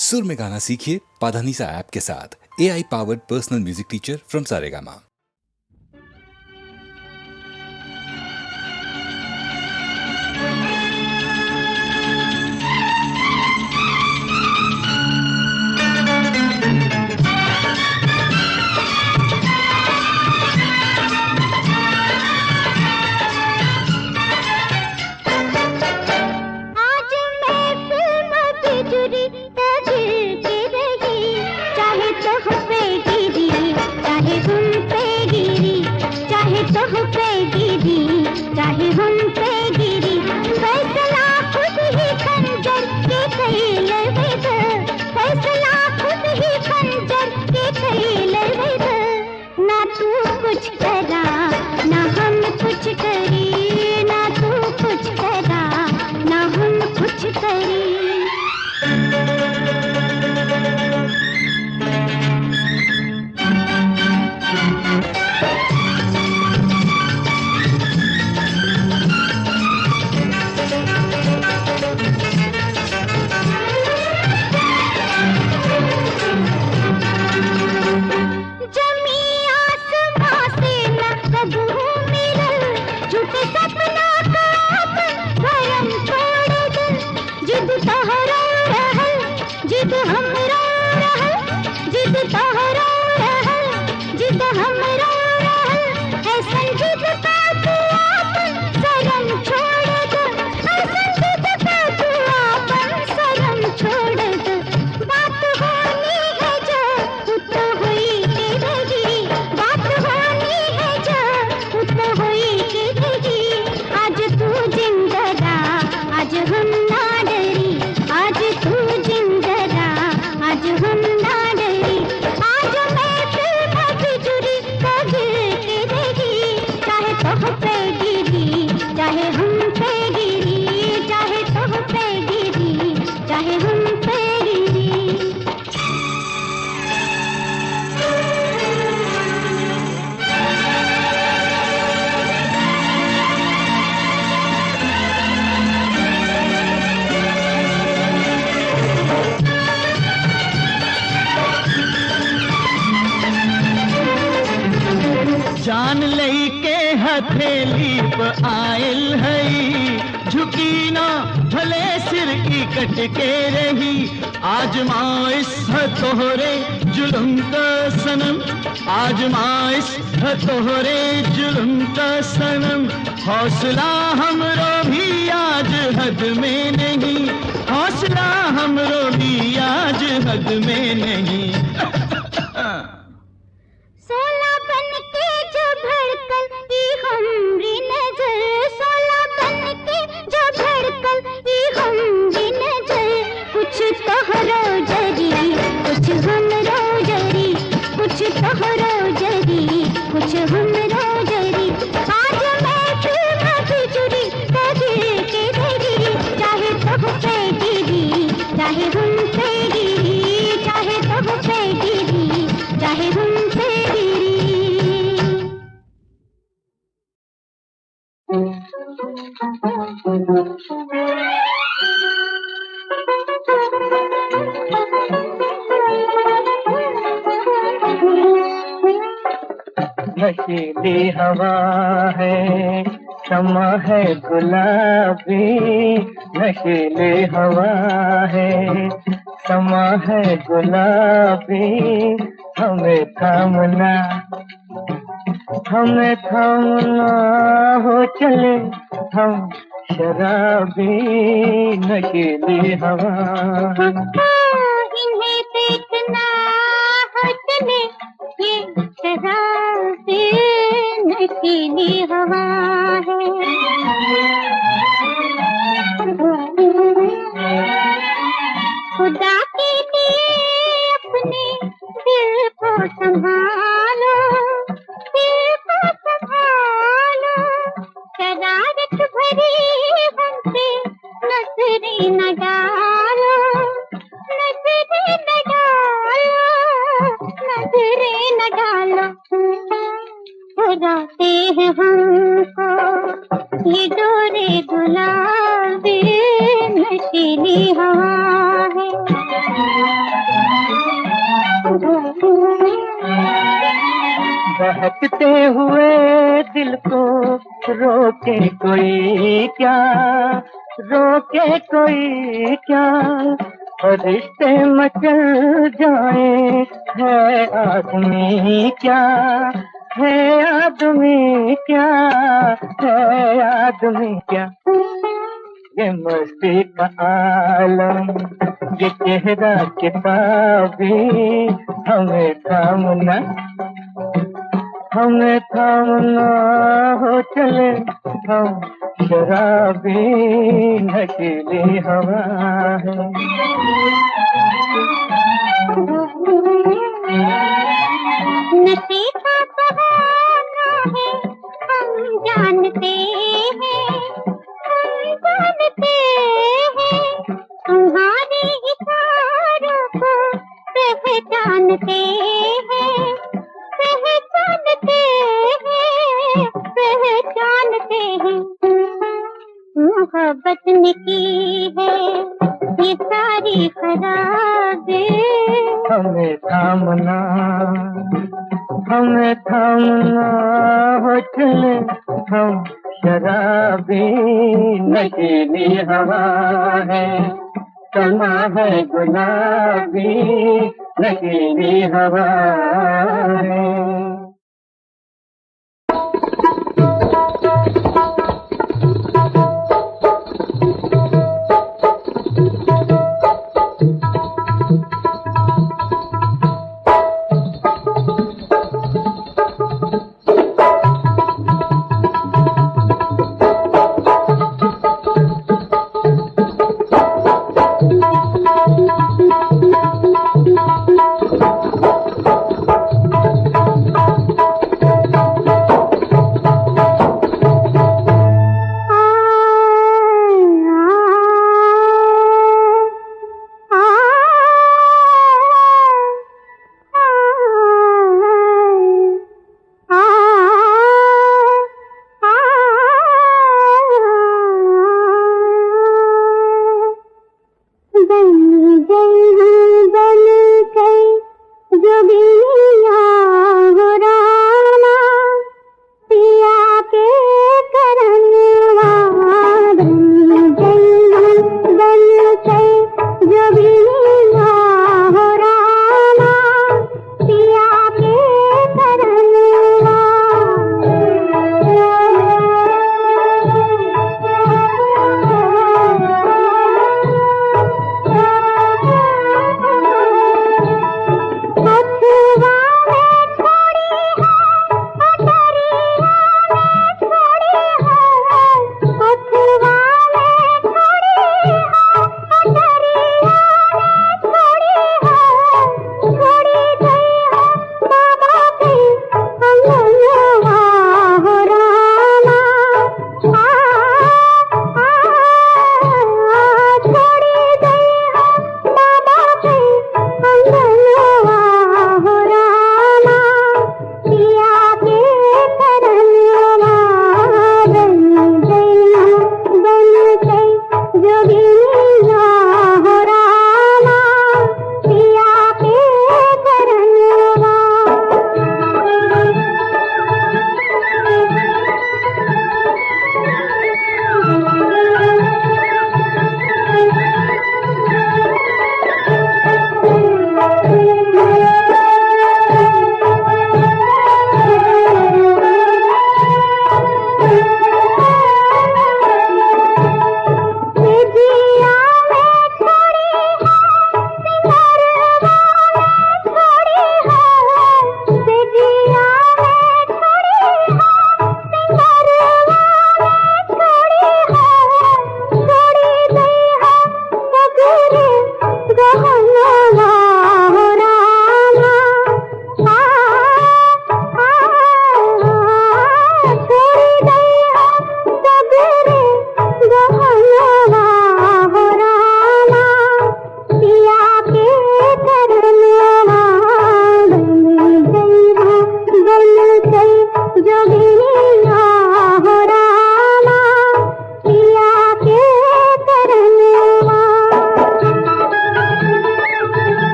सुर में गाना सीखिए पाधानीसा ऐप के साथ। AI powered personal music teacher from Saregama. जान लई के हथेली प आयल है, झुकी ना भले सिर की कट के रही। आजमाइश है तोहरे जुल्म का सनम, आजमाइश है तोहरे जुल्म का सनम। हौसला हमरो भी आज हद में नहीं, हौसला हमरो भी आज हद में नहीं। नशीली हवा है, शम्मा है गुलाबी। नशीली हवा है, शम्मा है गुलाबी। हमें थामना हो चले हम शराबी। नशीली हवा इन्हें देखना हो चले ये शराबी। नशीली हवा है, खुदा के लिए अपने दिल को संभालो, दिल को संभालो। शरारत भरी हमसे नजरें न डालो, नजरें न डालो, नजरें न डालो। बुलाते हैं हमको ये डोरे गुलाबी। नशीली हवा है। महकते हुए दिल को रोके कोई क्या, रोके कोई क्या, और रिश्ते मचल जाए, है आदमी क्या, है आदमी क्या, है आदमी क्या। ये मस्ती का आलम, ये चेहरा किताबी, हमें थामना, हमें थामना हो चले हम शराबी, नशीली हवा है। नशे का बहाना है, हम जानते हैं, हम जानते हैं, तुम्हारे इशारों को पहचानते हैं, पहचानते हैं, पहचानते हैं। मोहब्बत ने की है ये सारी खराबी, हमें थामना, हमें थामना हो चले हम शराबी, नशीली हवा है, समा है गुलाबी, नशीली हवा है।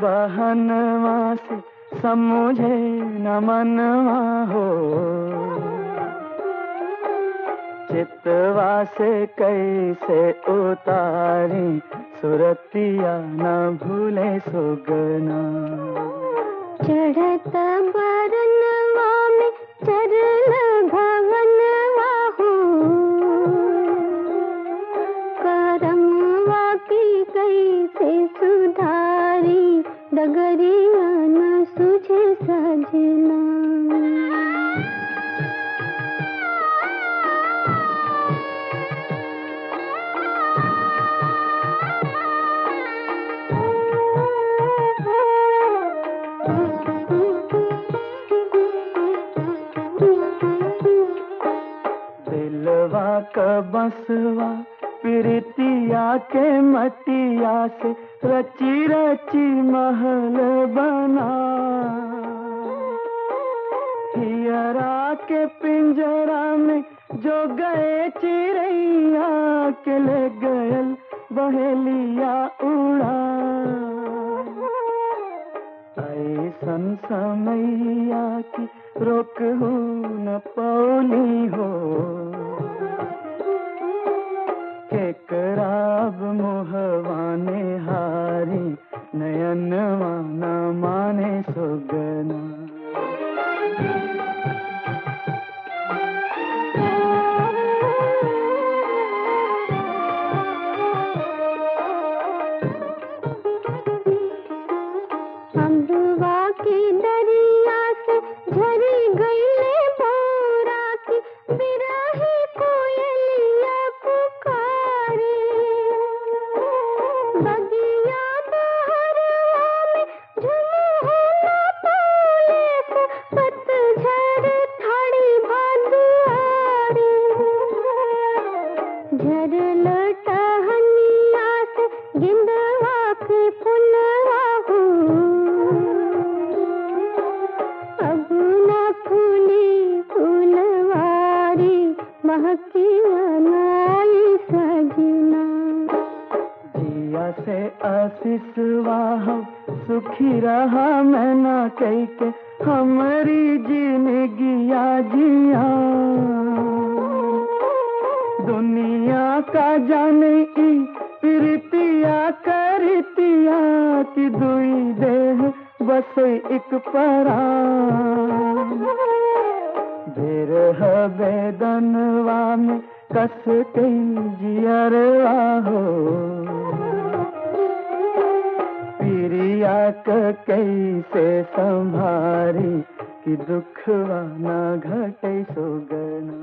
बहनवा से समझे न मनवा हो, चितवा से कैसे उतारी सुरतिया न भूले सुगना। चढ़त बरनवा में चरण भवनवा हो, करमवा की कैसे सुधारी डगरिया न सुझे सजना। दिलवा का बसवा प्रीतिया के मटिया से रची रची महल बना। हियरा के पिंजरा में जो गए चिड़ैया के ले गयल बहेलिया उड़ा। ऐसन समैया की रोक हो न पौली हो, केकराब मोहवाने हारी नयनवा न माने सुगना। अम्बुआ की दरिया से झरी गईले बोरा की बिरही कोयलिया पुकारे। बगिया बहरवा में झुमू न बोले से पतझड़ थाड़ी भादुआरी। झरल टहनिया से गिंदवा के फुलवा हो, अब न फूली फूलवारी महकी बनाई सजना। जिया से आशीषवा हम सुखी रहा मैं ना कह के हमारी जिंदगिया जिया। दुनिया का जाने की प्रीतिया करतिया की दुई देह बस एक परान। बिरह बेदनवा में कस कई जियरवा हो, पिरिया कैसे संभारी कि दुखवा ना घटे सुगना।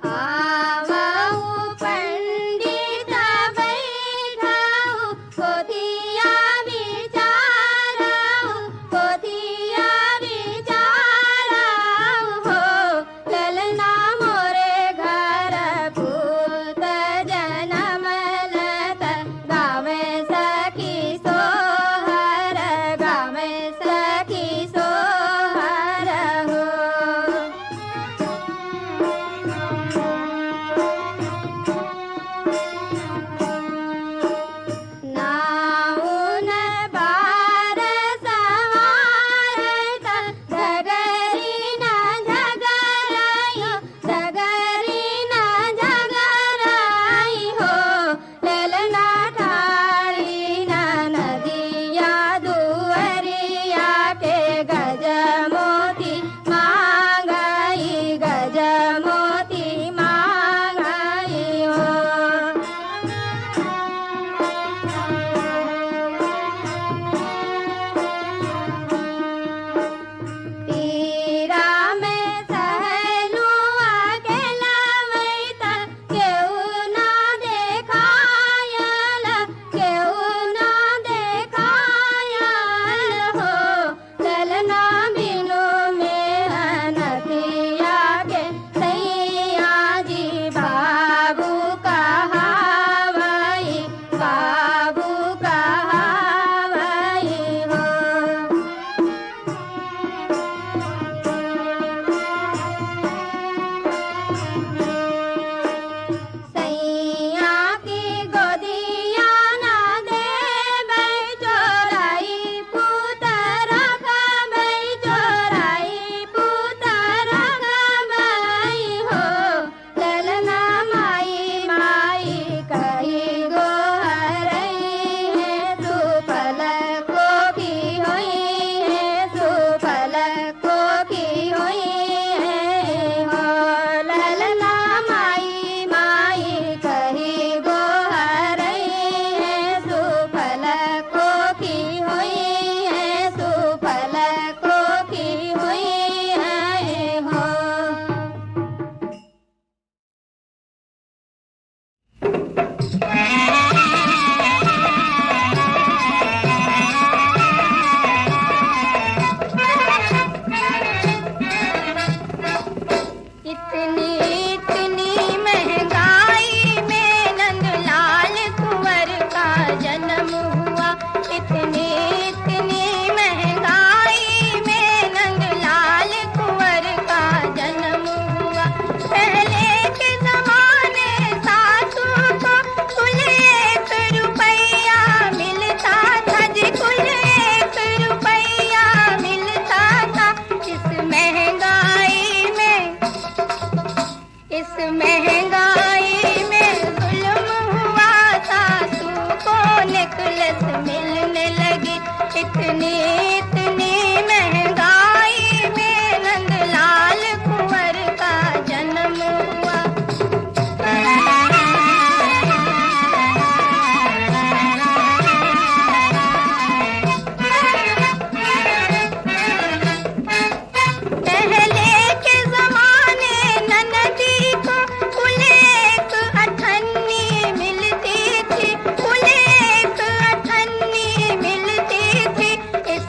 आवऊ पंडित बैठाऊ, पोथिया इतनी इतनी महंगाई में नंदलाल कुंवर का जन्म हुआ। पहले के जमाने ननदी को कुल एक अठन्नी मिलती थी, कुल एक अठन्नी मिलती थी। इस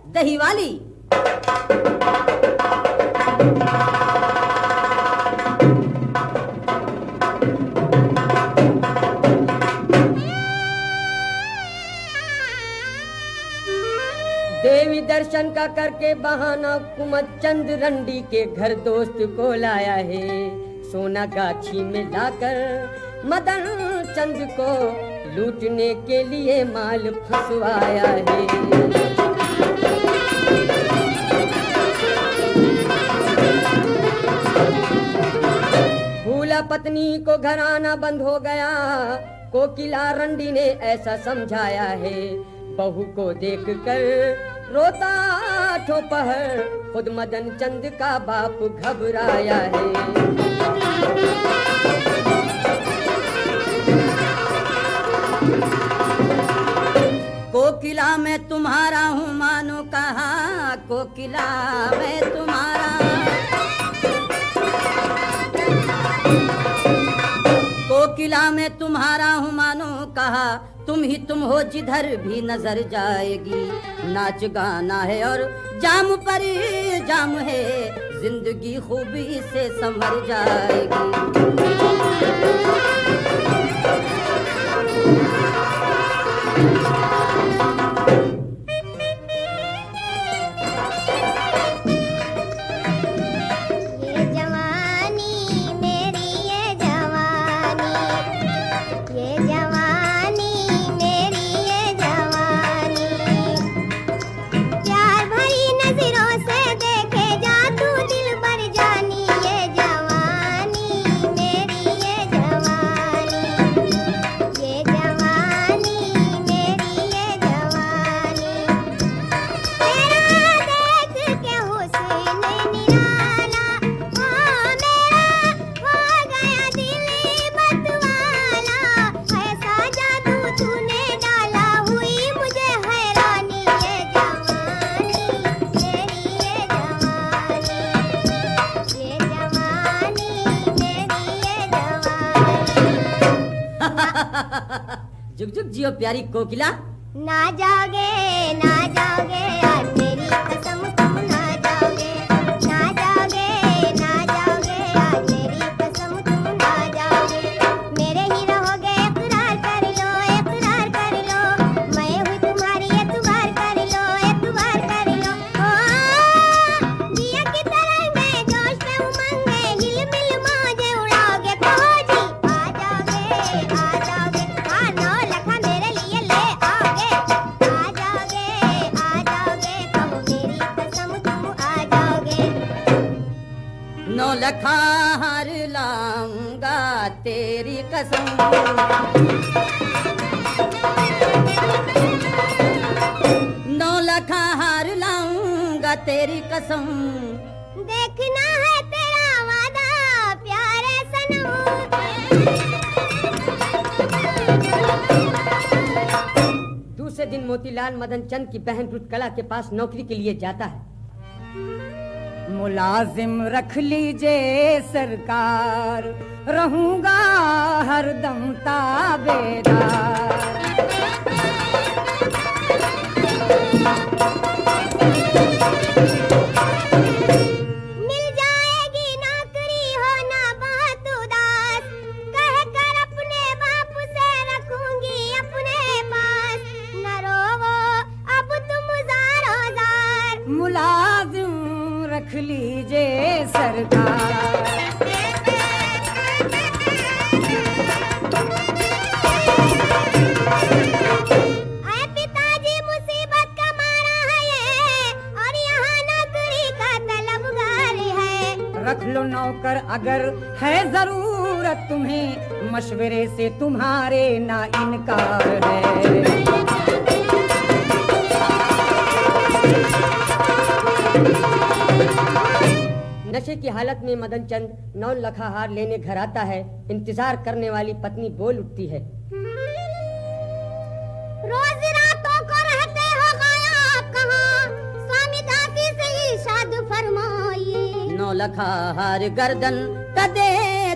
दही वाली। देवी दर्शन का करके बहाना कुमत चंद रंडी के घर दोस्त को लाया है। सोना गाछी में लाकर मदन चंद को लूटने के लिए माल फंसवाया है। भूला पत्नी को घर आना बंद हो गया, कोकिला रंडी ने ऐसा समझाया है। बहू को देखकर रोता ठोपहर, खुद मदन चंद का बाप घबराया है। कोकिला मैं तुम्हारा हूँ मानो कहा, कोकिला मैं तुम्हारा। कोकिला मैं तुम्हारा हूँ मानो कहा, तुम ही तुम हो जिधर भी नजर जाएगी। नाच गाना है और जाम पर जाम है, जिंदगी खूबी से संवर जाएगी। जुग जुग जियो प्यारी कोकिला। ना जाओगे ना जाओगे आज मेरी कसम तुम ना जाओगे, ना जाओगे ना जाओगे आज मेरी कसम तुम ना जाओगे। मेरे ही रहोगे इकरार कर लो, इकरार कर लो, मैं हुई तुम्हारी एतबार कर लो, एतबार कर लो। दिया की तरह मैं जोश में उमंग में हिल मिल मौजे उड़ाओगे। कहो जी आ जाओगे आ जाओगे, हाँ नौ लखा मेरे लिए ले आओगे। आ जाओगे कहो मेरी कसम तुम आ जाओगे। नौ लखा हार लाऊंगा तेरी कसम, नौ लखा हार लाऊंगा तेरी कसम। देखना है तेरा वादा प्यारे सनम। दूसरे दिन मोतीलाल मदन चंद की बहन रुतकला के पास नौकरी के लिए जाता है। मुलाजिम रख लीजिए सरकार, रहूंगा हरदम ताबेदार। मिल जाएगी नौकरी होना बहुत उदास, कह कर अपने बाप से रखूंगी अपने पास। न रोवो अब तुम ज़ारो ज़ार, मुलाजिम रख लीजिए सरकार। आए पिताजी मुसीबत का मारा है ये, और यहाँ नौकरी का तलबगार है। रख लो नौकर अगर है जरूरत तुम्हें, मशवरे से तुम्हारे ना इनकार है। नशे की हालत में मदन चंद 9 लखा हार लेने घर आता है। इंतजार करने वाली पत्नी बोल उठती है, रोज रातों को रहते हो गायब कहाँ, स्वामी दासी से इरशाद फरमाइए। 9 लखा हार गर्दन का दे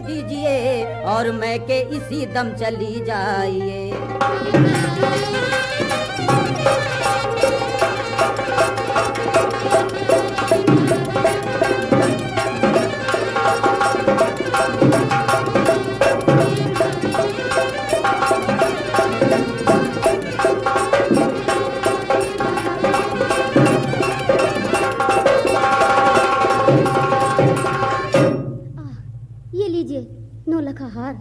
दीजिए, और मैं के इसी दम चली जाइए। 9 लखा हार गर्दन का दे दीजिए, और मैं के इसी दम चली जाइए। बाहर।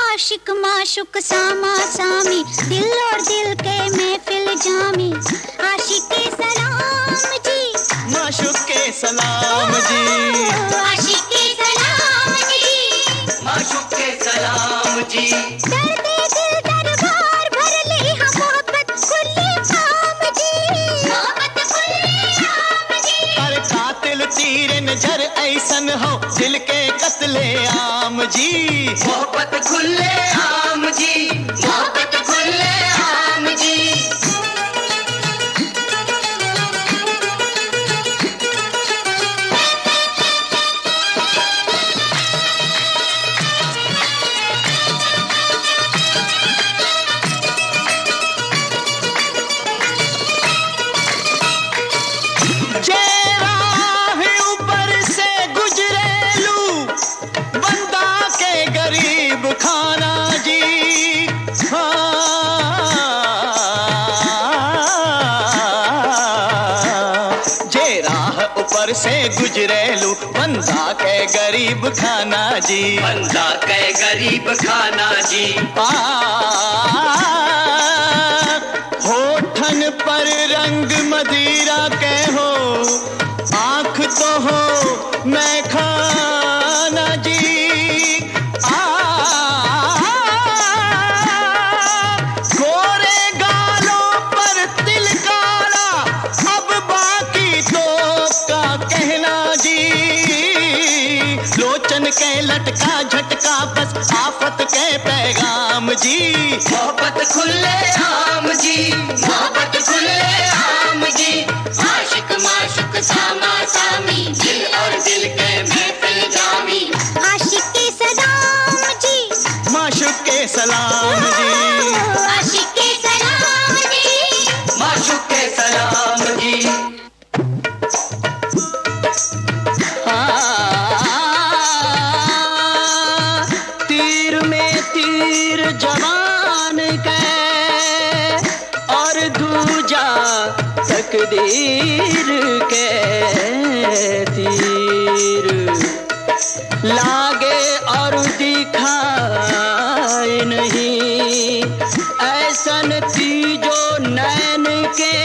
आशिक माशुक सामा सामी, दिल और दिल के महफिल जामी। आशिक के सलाम जी, माशुक के सलाम जी, आशिक के सलाम जी, माशुक के सलाम जी। दर्दे दिल दरबार भर ले हम मोहब्बत खुले आम जी, मोहब्बत खुले आम जी। पर कातिल तीर नजर ऐसन हो दिल के कत्ले आम जी। मोहब्बत खुले आम जी, मोहब्बत खुले आम जी। ऊपर से गुजरेलू बंदा के गरीब खाना जी, बंदा के गरीब खाना जी। होठन पर रंग मदिरा के हो, आँख तो हो मैं खाना जी। गोरे गालों पर तिल काला, अब बाकी तो का कहना जी। लोचन के लटका झटका बस आफत के पैगाम जी। मोहब्बत खुले आम जी, मोहब्बत खुले आम जी। आशिक माशुक सामा सामी, दिल और दिल के महफिल जामी। आशिक के सलाम जी, माशुक के सलाम जी, आशिक के सलाम जी, माशुक के सलाम जी। तीर में तीर जवान के और दूजा तकदीर के तीर लागे और दिखाए नहीं, ऐसन तीजो नैन के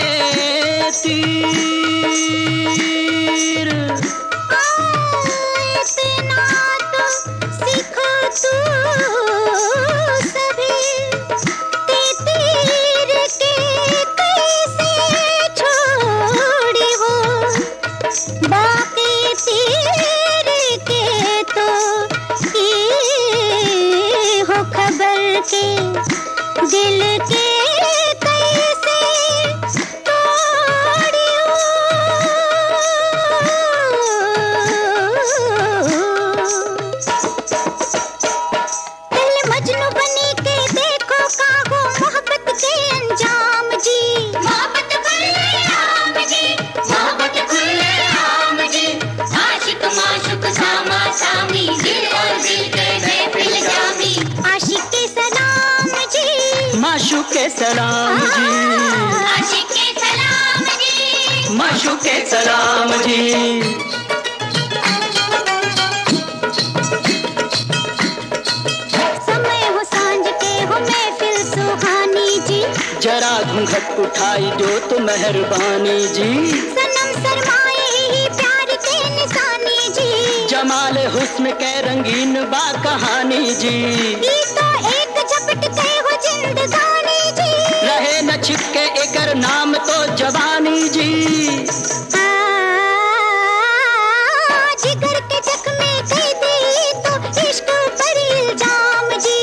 तीर। इतना तो सीखो तू सभी, तीर के कैसे छोड़ी हो, बाकी तीर के तो ये हो खबर के, दिल के कैसे तोड़ियो। दिल मजनू बनी के देखो काहो मोहब्बत के अंजाम जी। मोहब्बत खुले आम जी, मोहब्बत खुले आम जी। आशिक माशुक सामा सामी, दिल और दिल के महफिल जामी। आशिक के सलाम जी, माशुक के सलाम जी, आशिक के सलाम जी, माशुक के सलाम जी। समय हो सांझ के हो महफिल सुहानी जी, जरा घूंघट उठाई दो तो मेहरबानी जी। सनम सरमाए ही प्यार के निशानी जी, जमाल हुस्न के रंगीन बा कहानी जी। ये तो एक झपट के हो जिंदगानी जी, रहे न छिपके एकर नाम तो जवानी जी। जिगर के जख्मे कह दी तो इश्क पर इल्जाम जी,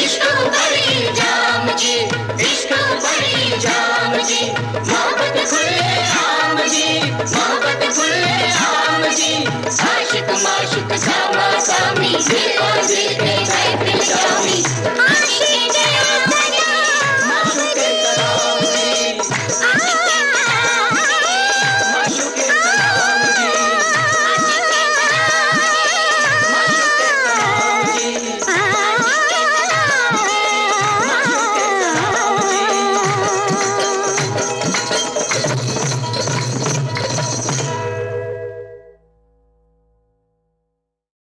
इश्क पर इल्जाम जी, इश्क पर इल्जाम जी। मोहब्बत खुले आम जी, मोहब्बत खुले आम जी। आशिक